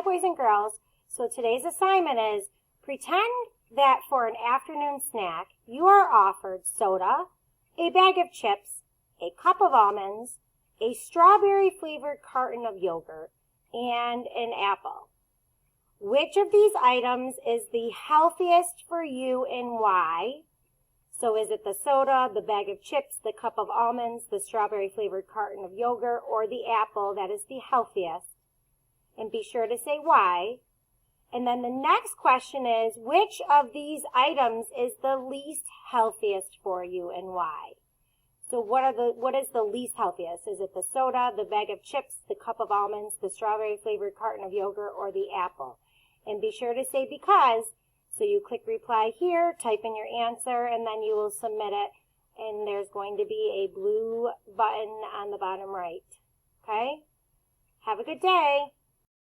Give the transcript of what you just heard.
Hi, boys and girls. So today's assignment is pretend that for an afternoon snack, you are offered soda, a bag of chips, a cup of almonds, a strawberry-flavored carton of yogurt, and an apple. Which of these items is the healthiest for you and why? So is it the soda, the bag of chips, the cup of almonds, the strawberry-flavored carton of yogurt, or the apple that is the healthiest? And be sure to say why. And then the next question is, which of these items is the least healthiest for you and why? So what is the least healthiest? Is it the soda, the bag of chips, the cup of almonds, the strawberry-flavored carton of yogurt, or the apple? And be sure to say because. So you click reply here, type in your answer, and then you will submit it. And there's going to be a blue button on the bottom right. Okay? Have a good day.